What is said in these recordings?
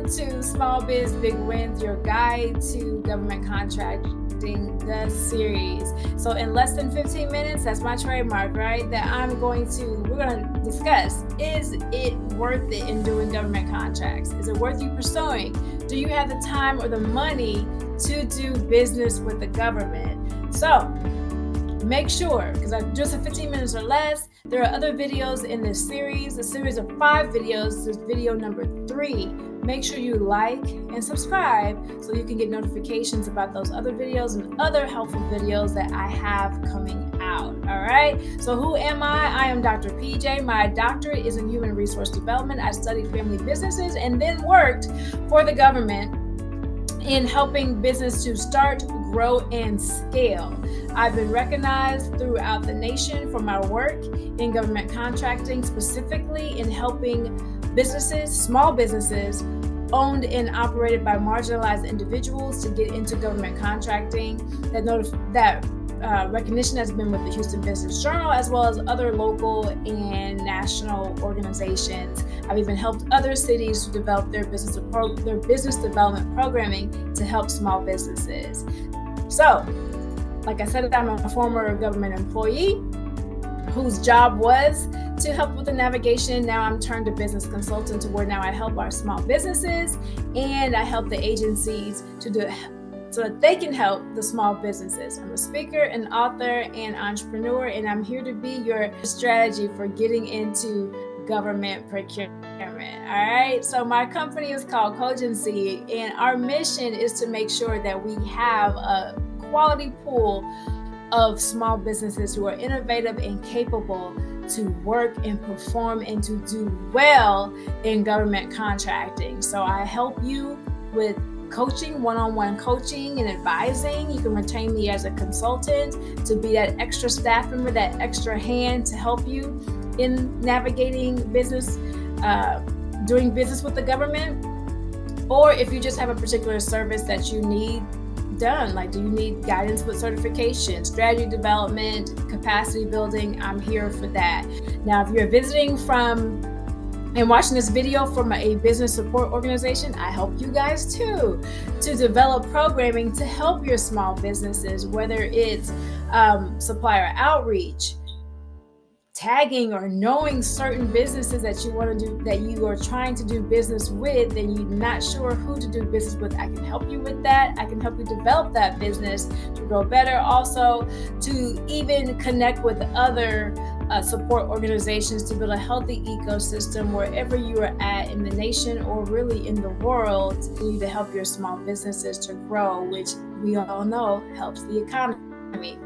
to Small Biz Big Wins, your guide to government contracting, the series. So in less than 15 minutes, that's my trademark, right? That we're going to discuss, is it worth it in doing government contracts? Is it worth you pursuing? Do you have the time or the money to do business with the government? So make sure, because I just have 15 minutes or less, there are other videos in this series, a series of 5 videos. This is video number 3. Make sure you like and subscribe so you can get notifications about those other videos and other helpful videos that I have coming out. All right. So who am I? I am Dr. PJ. My doctorate is in human resource development. I studied family businesses and then worked for the government in helping business to start, grow, and scale. I've been recognized throughout the nation for my work in government contracting, specifically in helping businesses, small businesses, owned and operated by marginalized individuals to get into government contracting. That recognition has been with the Houston Business Journal, as well as other local and national organizations. I've even helped other cities to develop their business development programming to help small businesses. So, like I said, I'm a former government employee whose job was to help with the navigation. Now I'm turned to business consultant, to where now I help our small businesses and I help the agencies to do so that they can help the small businesses. I'm a speaker, an author, and entrepreneur, and I'm here to be your strategy for getting into government procurement. All right. So my company is called Cogency, and our mission is to make sure that we have a quality pool of small businesses who are innovative and capable to work and perform and to do well in government contracting. So I help you with coaching, one-on-one coaching and advising. You can retain me as a consultant to be that extra staff member, that extra hand to help you in navigating business, doing business with the government. Or if you just have a particular service that you need done, like do you need guidance with certification, strategy development, capacity building, I'm here for that. Now, if you're visiting from and watching this video from a business support organization, I help you guys too to develop programming to help your small businesses, whether it's supplier outreach, tagging, or knowing certain businesses that you want to do, that you are trying to do business with and you're not sure who to do business with. I can help you with that. I can help you develop that business to grow better. Also, to even connect with other support organizations to build a healthy ecosystem wherever you are at in the nation or really in the world. You need to help your small businesses to grow, which we all know helps the economy.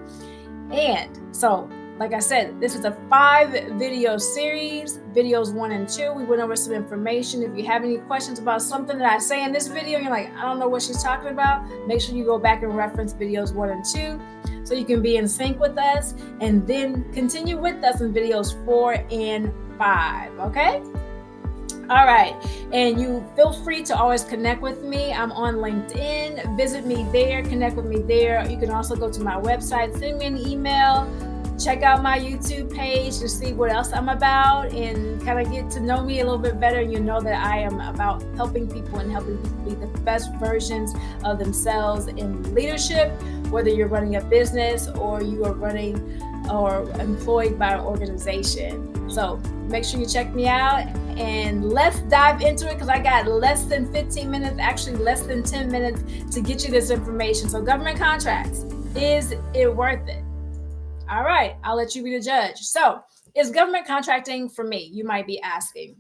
And so, like I said, this is a 5-video series, videos 1 and 2. We went over some information. If you have any questions about something that I say in this video, and you're like, I don't know what she's talking about, make sure you go back and reference videos 1 and 2 so you can be in sync with us and then continue with us in videos 4 and 5, okay? All right, and you feel free to always connect with me. I'm on LinkedIn. Visit me there, connect with me there. You can also go to my website, send me an email, check out my YouTube page to see what else I'm about and kind of get to know me a little bit better. And you know that I am about helping people and helping people be the best versions of themselves in leadership, whether you're running a business or you are running or employed by an organization. So make sure you check me out and let's dive into it, because I got less than 15 minutes, actually less than 10 minutes to get you this information. So government contracts, is it worth it? All right, I'll let you be the judge. So, is government contracting for me? You might be asking.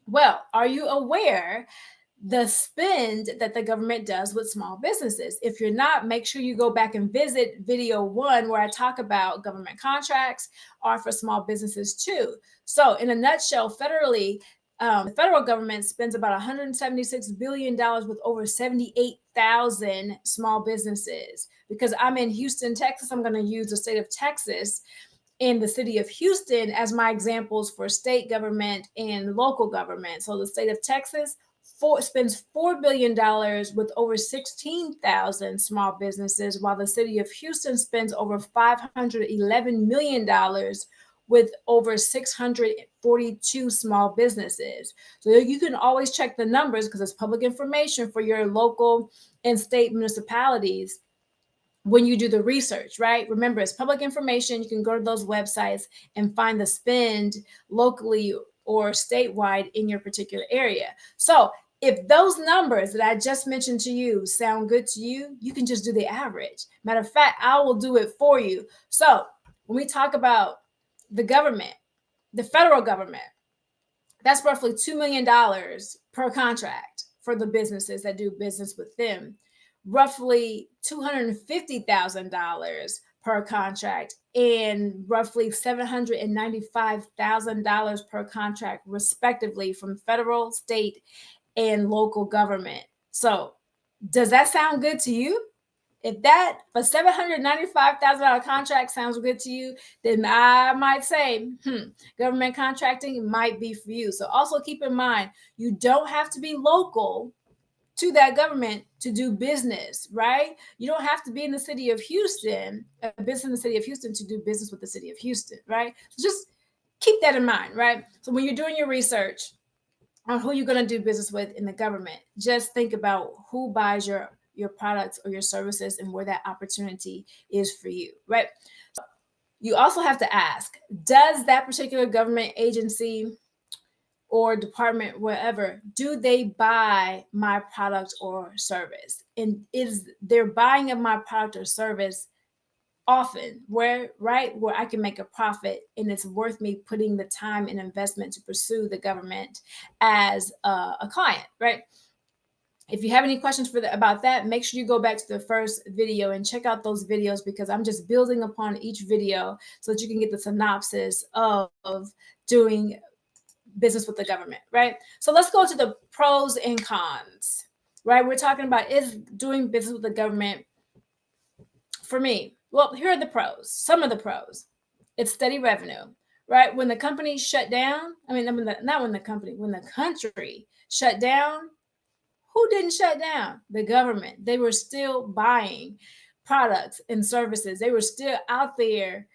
Well, are you aware the spend that the government does with small businesses? If you're not, make sure you go back and visit video 1 where I talk about government contracts are for small businesses too. So, in a nutshell, federally, the federal government spends about $176 billion with over 78,000 small businesses. Because I'm in Houston, Texas, I'm going to use the state of Texas and the city of Houston as my examples for state government and local government. So the state of Texas spends $4 billion with over 16,000 small businesses, while the city of Houston spends over $511 million with over 642 small businesses. So you can always check the numbers because it's public information for your local and state municipalities when you do the research, right? Remember, it's public information. You can go to those websites and find the spend locally or statewide in your particular area. So if those numbers that I just mentioned to you sound good to you, you can just do the average. Matter of fact, I will do it for you. So when we talk about the government, the federal government, that's roughly $2 million per contract for the businesses that do business with them. Roughly $250,000 per contract and roughly $795,000 per contract, respectively, from federal, state, and local government. So, does that sound good to you? If that a $795,000 contract sounds good to you, then I might say, government contracting might be for you. So also keep in mind, you don't have to be local to that government to do business, right? You don't have to be in the city of Houston, a business in the city of Houston to do business with the city of Houston, right? So just keep that in mind, right? So when you're doing your research on who you're going to do business with in the government, just think about who buys your products or your services and where that opportunity is for you, right? You also have to ask, does that particular government agency or department, wherever, do they buy my product or service? And is their buying of my product or service often where I can make a profit and it's worth me putting the time and investment to pursue the government as a client, right? If you have any questions about that, make sure you go back to the first video and check out those videos, because I'm just building upon each video so that you can get the synopsis of doing business with the government, right? So let's go to the pros and cons, right? We're talking about, is doing business with the government for me? Well, here are the pros, some of the pros. It's steady revenue, right? When the company shut down, when the country shut down, who didn't shut down? The government. They were still buying products and services. They were still out there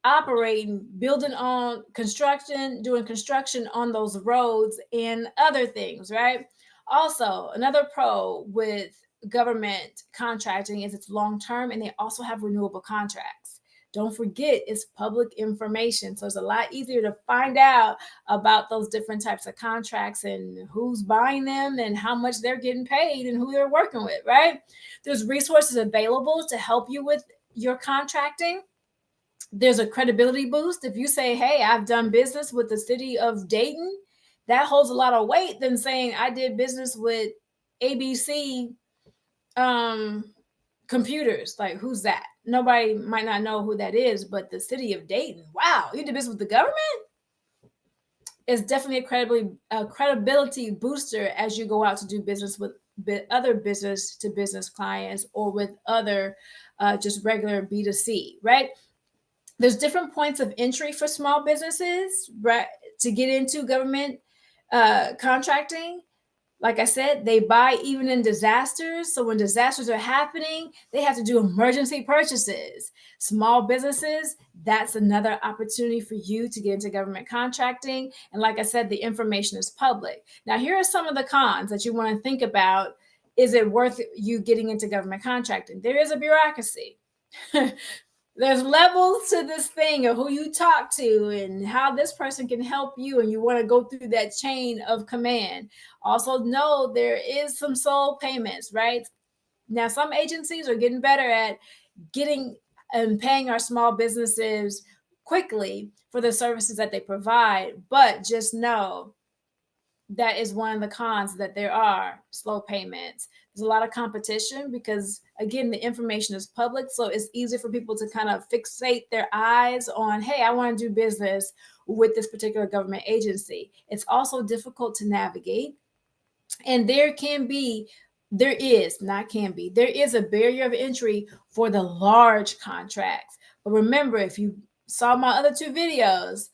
operating, building on construction, doing construction on those roads and other things, right? Also, another pro with government contracting is it's long term, and they also have renewable contracts. Don't forget, it's public information. So it's a lot easier to find out about those different types of contracts and who's buying them and how much they're getting paid and who they're working with, right? There's resources available to help you with your contracting. There's a credibility boost. If you say, hey, I've done business with the city of Dayton, that holds a lot of weight than saying I did business with ABC computers. Like, who's that? Nobody might not know who that is, but the city of Dayton, wow, you did business with the government? It's definitely a credibility booster as you go out to do business with other business to business clients or with other just regular B2C, right? There's different points of entry for small businesses, right, to get into government contracting. Like I said, they buy even in disasters. So when disasters are happening, they have to do emergency purchases. Small businesses, that's another opportunity for you to get into government contracting. And like I said, the information is public. Now, here are some of the cons that you want to think about. Is it worth you getting into government contracting? There is a bureaucracy. There's levels to this thing of who you talk to and how this person can help you, and you want to go through that chain of command. Also know there is some sole payments, right? Now, some agencies are getting better at getting and paying our small businesses quickly for the services that they provide, but just know that is one of the cons, that there are slow payments. There's a lot of competition because, again, the information is public. So it's easy for people to kind of fixate their eyes on, hey, I want to do business with this particular government agency. It's also difficult to navigate. And there is a barrier of entry for the large contracts. But remember, if you saw my other two videos,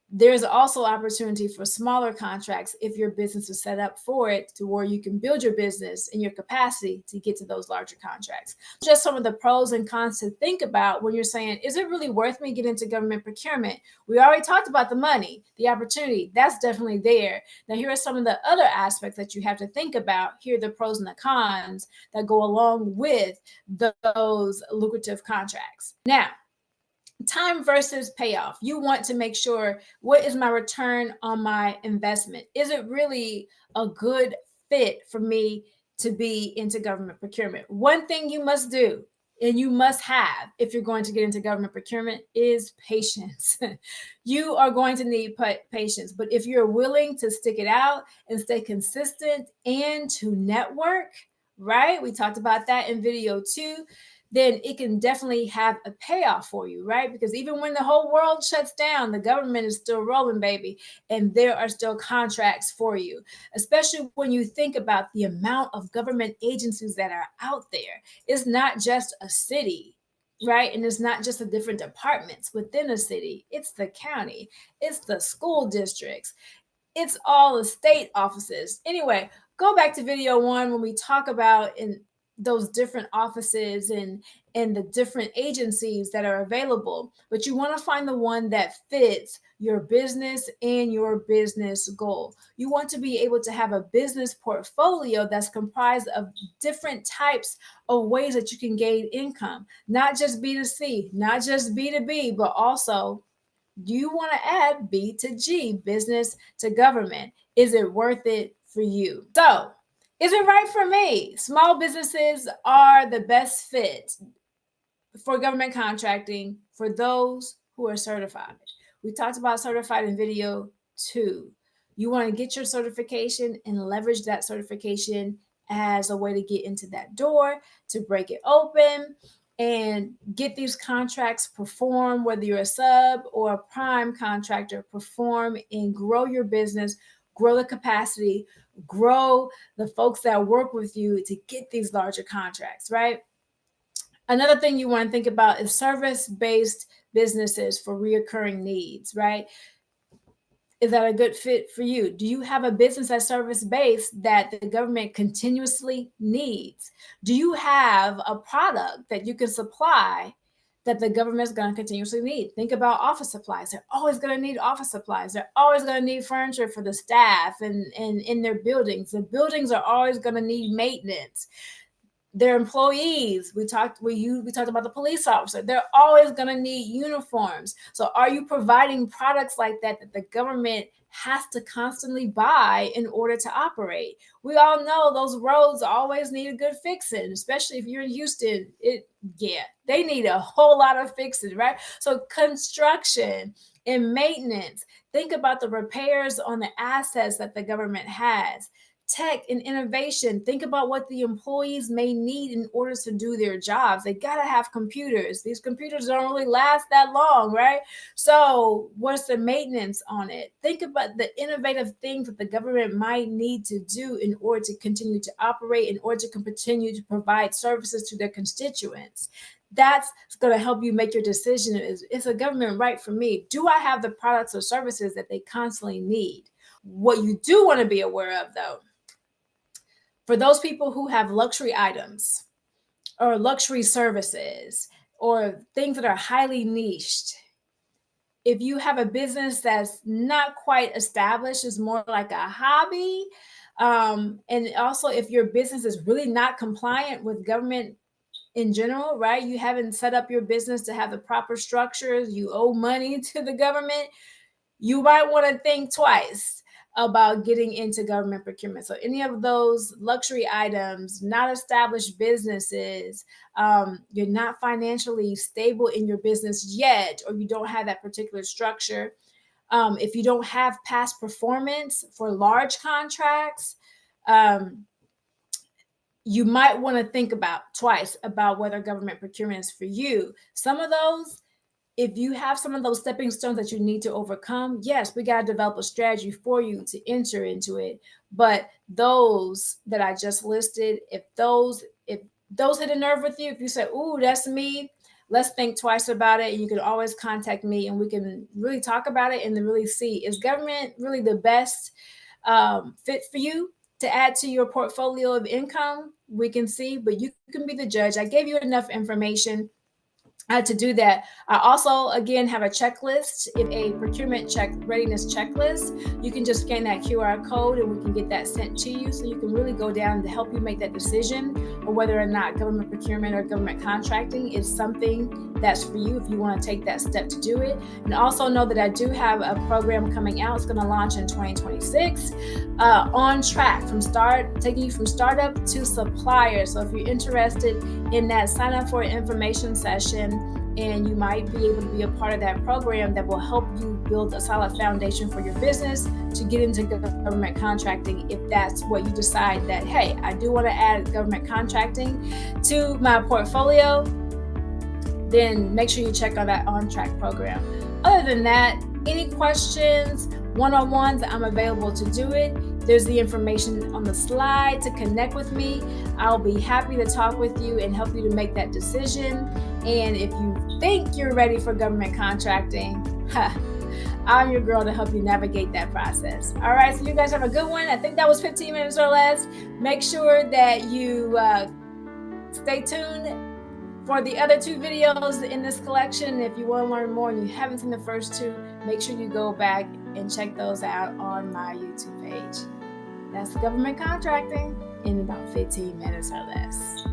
There's also opportunity for smaller contracts if your business is set up for it, to where you can build your business and your capacity to get to those larger contracts. Just some of the pros and cons to think about when you're saying, is it really worth me getting into government procurement? We already talked about the money, the opportunity, that's definitely there. Now, here are some of the other aspects that you have to think about. Here are the pros and the cons that go along with those lucrative contracts. Now, time versus payoff. You want to make sure, what is my return on my investment? Is it really a good fit for me to be into government procurement? One thing you must do, and you must have if you're going to get into government procurement, is patience. You are going to need patience, but if you're willing to stick it out and stay consistent and to network, right? We talked about that in video 2, then it can definitely have a payoff for you, right? Because even when the whole world shuts down, the government is still rolling, baby, and there are still contracts for you, especially when you think about the amount of government agencies that are out there. It's not just a city, right? And it's not just the different departments within a city, it's the county, it's the school districts, it's all the state offices. Anyway, go back to video 1 when we talk about in those different offices and the different agencies that are available. But you want to find the one that fits your business and your business goal. You want to be able to have a business portfolio that's comprised of different types of ways that you can gain income, not just B2C, not just B2B, but also you want to add B to G, business to government. Is it worth it for you? So, is it right for me? Small businesses are the best fit for government contracting for those who are certified. We talked about certified in video 2. You want to get your certification and leverage that certification as a way to get into that door, to break it open and get these contracts, perform, whether you're a sub or a prime contractor, perform and grow your business, grow the capacity, grow the folks that work with you to get these larger contracts, right? Another thing you want to think about is service-based businesses for reoccurring needs, right? Is that a good fit for you? Do you have a business that's service-based that the government continuously needs? Do you have a product that you can supply that the government is going to continuously need? Think about office supplies. They're always going to need office supplies. They're always going to need furniture for the staff and in their buildings. The buildings are always going to need maintenance. Their employees, we talked about the police officer, they're always going to need uniforms. So are you providing products like that that the government has to constantly buy in order to operate? We all know those roads always need a good fixing, especially if you're in Houston. They need a whole lot of fixing, right? So construction and maintenance, think about the repairs on the assets that the government has. Tech and innovation, think about what the employees may need in order to do their jobs. They got to have computers. These computers don't really last that long, right? So what's the maintenance on it? Think about the innovative things that the government might need to do in order to continue to operate, in order to continue to provide services to their constituents. That's going to help you make your decision. Is a government right for me? Do I have the products or services that they constantly need? What you do want to be aware of, though, for those people who have luxury items or luxury services or things that are highly niched, if you have a business that's not quite established, is more like a hobby, and also if your business is really not compliant with government in general, right? You haven't set up your business to have the proper structures, you owe money to the government, you might want to think twice about getting into government procurement. So any of those luxury items, not established businesses, you're not financially stable in your business yet, or you don't have that particular structure. If you don't have past performance for large contracts, you might want to think about twice about whether government procurement is for you. Some of those, if you have some of those stepping stones that you need to overcome, yes, we got to develop a strategy for you to enter into it. But those that I just listed, if those hit a nerve with you, if you say, "Ooh, that's me," let's think twice about it. And you can always contact me and we can really talk about it and then really see, is government really the best fit for you to add to your portfolio of income? We can see, but you can be the judge. I gave you enough information to do that. I also, again, have a checklist, a procurement check readiness checklist. You can just scan that QR code and we can get that sent to you so you can really go down to help you make that decision on whether or not government procurement or government contracting is something that's for you if you want to take that step to do it. And also know that I do have a program coming out. It's going to launch in 2026, on track taking you from startup to supplier. So if you're interested in that, sign up for an information session and you might be able to be a part of that program that will help you build a solid foundation for your business to get into government contracting. If that's what you decide that, hey, I do want to add government contracting to my portfolio, then make sure you check out that On Track program. Other than that, any questions, one-on-ones, I'm available to do it. There's the information on the slide to connect with me. I'll be happy to talk with you and help you to make that decision. And if you think you're ready for government contracting, I'm your girl to help you navigate that process. All right, so you guys have a good one. I think that was 15 minutes or less. Make sure that you stay tuned for the other 2 videos in this collection. If you want to learn more and you haven't seen the first 2, make sure you go back and check those out on my YouTube page. That's government contracting in about 15 minutes or less.